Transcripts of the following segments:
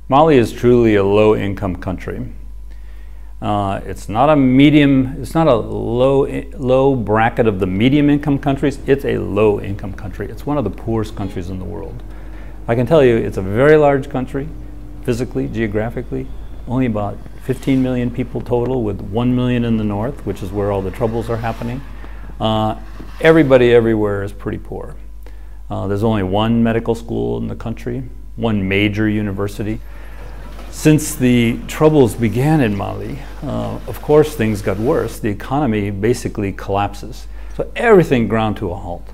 Mali is truly a low-income country. It's not a medium, it's not a low bracket of the medium-income countries, it's a low-income country. It's one of the poorest countries in the world. I can tell you it's a very large country, physically, geographically, only about 15 million people total, with 1 million in the north, which is where all the troubles are happening. Everybody everywhere is pretty poor. There's only one medical school in the country, one major university. Since the troubles began in Mali, of course things got worse. The economy basically collapses. So everything ground to a halt.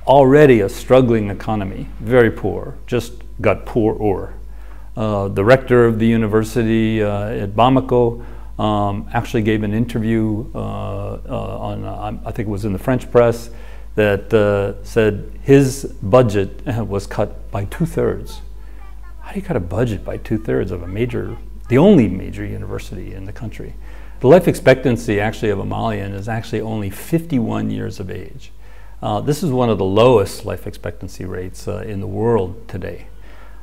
Already a struggling economy, very poor, just got poorer. The rector of the university at Bamako actually gave an interview I think it was in the French press, that said his budget was cut by 2/3. How do you cut a budget by 2/3 of the only major university in the country? The life expectancy actually of a Malian is actually only 51 years of age. This is one of the lowest life expectancy rates in the world today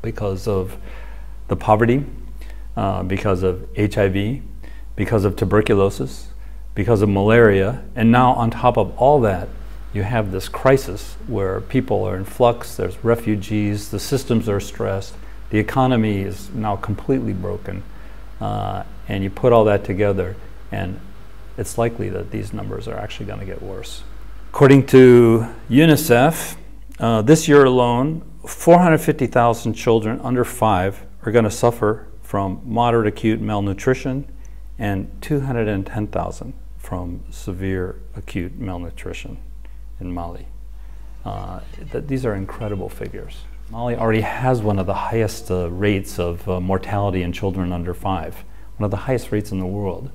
because of the poverty, because of HIV, because of tuberculosis, because of malaria, and now on top of all that, you have this crisis where people are in flux, there's refugees, the systems are stressed, the economy is now completely broken, and you put all that together, and it's likely that these numbers are actually going to get worse. According to UNICEF, this year alone, 450,000 children under 5 are going to suffer from moderate acute malnutrition, and 210,000 from severe acute malnutrition in Mali. These are incredible figures. Mali already has one of the highest rates of mortality in children under 5, one of the highest rates in the world.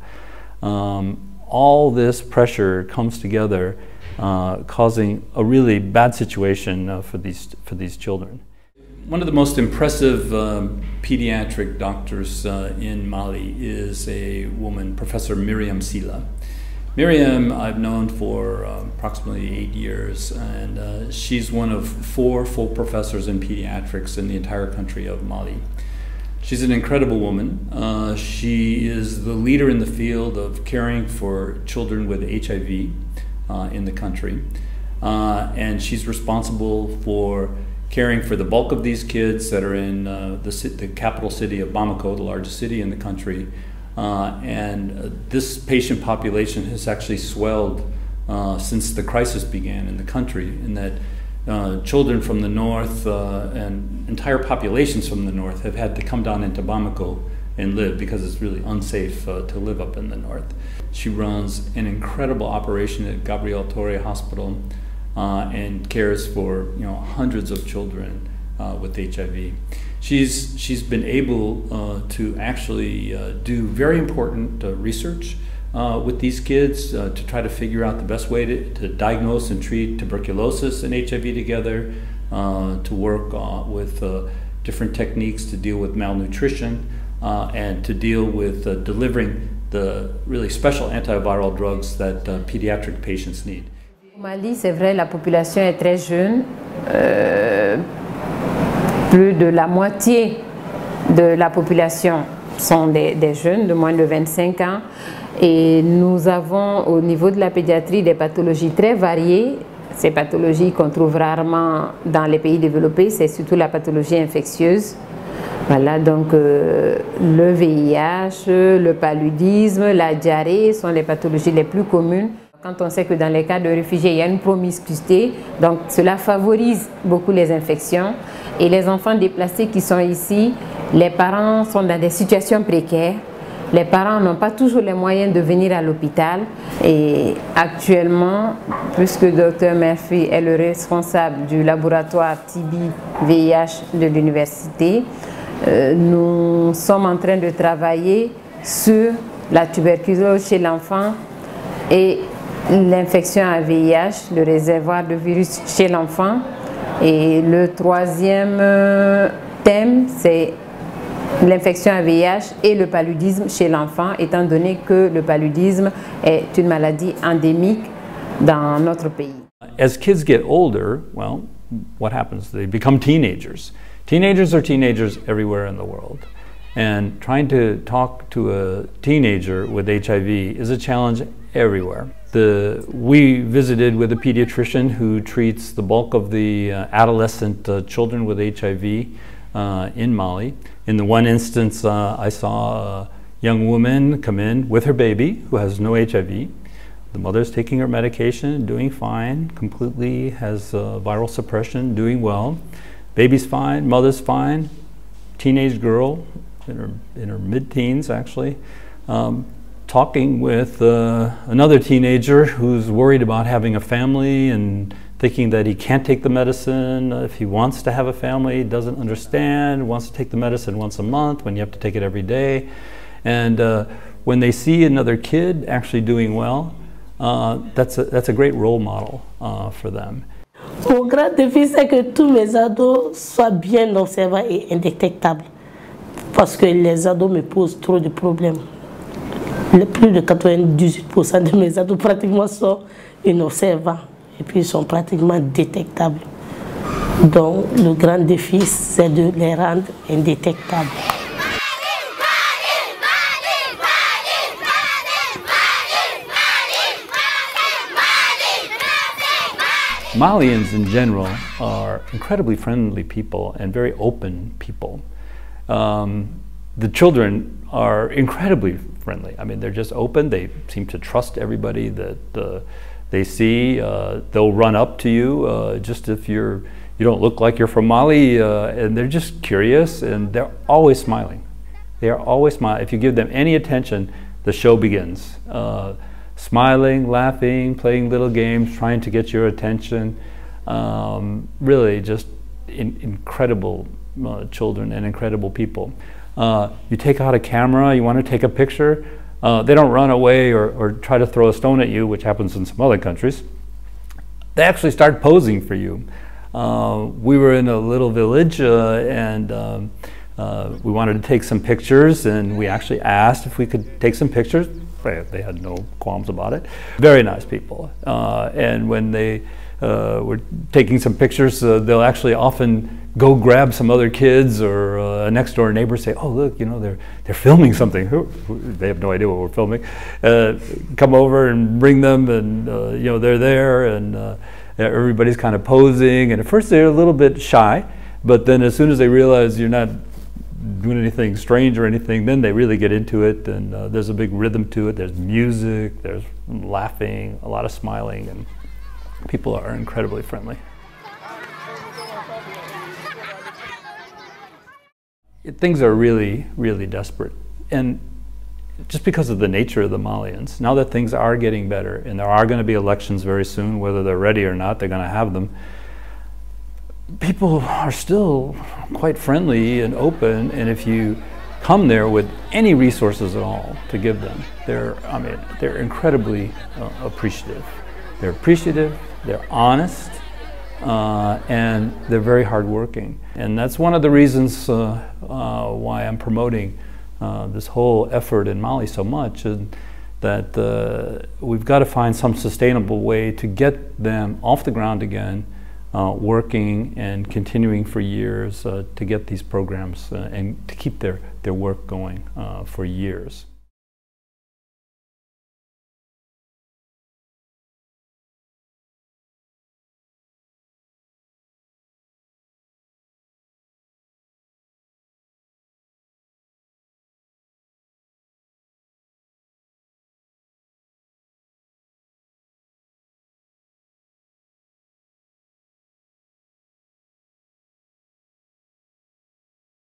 All this pressure comes together, causing a really bad situation for these children. One of the most impressive pediatric doctors in Mali is a woman, Professor Myriam Sylla. Myriam I've known for approximately 8 years, and she's one of 4 full professors in pediatrics in the entire country of Mali. She's an incredible woman. She is the leader in the field of caring for children with HIV in the country, and she's responsible for caring for the bulk of these kids that are in the capital city of Bamako, the largest city in the country. This patient population has actually swelled since the crisis began in the country, in that children from the north and entire populations from the north have had to come down into Bamako and live because it's really unsafe to live up in the north. She runs an incredible operation at Gabriel Touré Hospital and cares for hundreds of children with HIV. She's been able to actually do very important research with these kids to try to figure out the best way to diagnose and treat tuberculosis and HIV together, to work with different techniques to deal with malnutrition, and to deal with delivering the really special antiviral drugs that pediatric patients need. Au Mali, c'est vrai, la population est très jeune. Plus de la moitié de la population sont des jeunes de moins de 25 ans. Et nous avons au niveau de la pédiatrie des pathologies très variées. Ces pathologies qu'on trouve rarement dans les pays développés, c'est surtout la pathologie infectieuse. Voilà, donc le VIH, le paludisme, la diarrhée sont les pathologies les plus communes. Quand on sait que dans les cas de réfugiés, il y a une promiscuité, donc cela favorise beaucoup les infections. Et les enfants déplacés qui sont ici, les parents sont dans des situations précaires. Les parents n'ont pas toujours les moyens de venir à l'hôpital. Et actuellement, puisque le Dr Murphy est le responsable du laboratoire TB-VIH de l'université, nous sommes en train de travailler sur la tuberculose chez l'enfant et l'infection à VIH, le réservoir de virus chez l'enfant. Et le troisième thème, c'est l'infection à VIH et le paludisme chez l'enfant, étant donné que le paludisme est une maladie endémique dans notre pays. As kids get older, well, what happens? They become teenagers. Teenagers are teenagers everywhere in the world. And trying to talk to a teenager with HIV is a challenge everywhere. We visited with a pediatrician who treats the bulk of the adolescent children with HIV in Mali. In the one instance, I saw a young woman come in with her baby who has no HIV. The mother's taking her medication, doing fine, completely has viral suppression, doing well. Baby's fine, mother's fine, teenage girl in her mid-teens actually, talking with another teenager who's worried about having a family and thinking that he can't take the medicine if he wants to have a family, doesn't understand, wants to take the medicine once a month when you have to take it every day. And when they see another kid actually doing well, that's a great role model for them. Mon grand défi, c'est que tous mes ados soient bien observants et indétectables. Parce que les ados me posent trop de problèmes. Plus de 98% de mes ados pratiquement sont inobservants et puis sont pratiquement détectables. Donc le grand défi, c'est de les rendre indétectables. Malians in general are incredibly friendly people and very open people. The children are incredibly friendly. I mean, they're just open. They seem to trust everybody that they see. They'll run up to you just if you don't look like you're from Mali, and they're just curious, and they're always smiling. They are always smiling. If you give them any attention, the show begins. Smiling, laughing, playing little games, trying to get your attention. Really just incredible children and incredible people. You take out a camera, you want to take a picture, they don't run away or try to throw a stone at you, which happens in some other countries. They actually start posing for you. We were in a little village and we wanted to take some pictures, and we actually asked if we could take some pictures. They had no qualms about it. Very nice people. And when they were taking some pictures, they'll actually often go grab some other kids or a next door neighbor, say, oh look, you know, they're filming something. They have no idea what we're filming. Come over and bring them, and you know, they're there, and everybody's kind of posing. And at first they're a little bit shy, but then as soon as they realize you're not doing anything strange or anything, then they really get into it, and there's a big rhythm to it. There's music, there's laughing, a lot of smiling, and people are incredibly friendly. Things are really, really desperate, and just because of the nature of the Malians, now that things are getting better, and there are going to be elections very soon, whether they're ready or not, they're going to have them. People are still quite friendly and open, and if you come there with any resources at all to give them, they're incredibly appreciative. They're appreciative, they're honest, and they're very hardworking. And that's one of the reasons why I'm promoting this whole effort in Mali so much, and that we've got to find some sustainable way to get them off the ground again, working and continuing for years to get these programs and to keep their work going for years.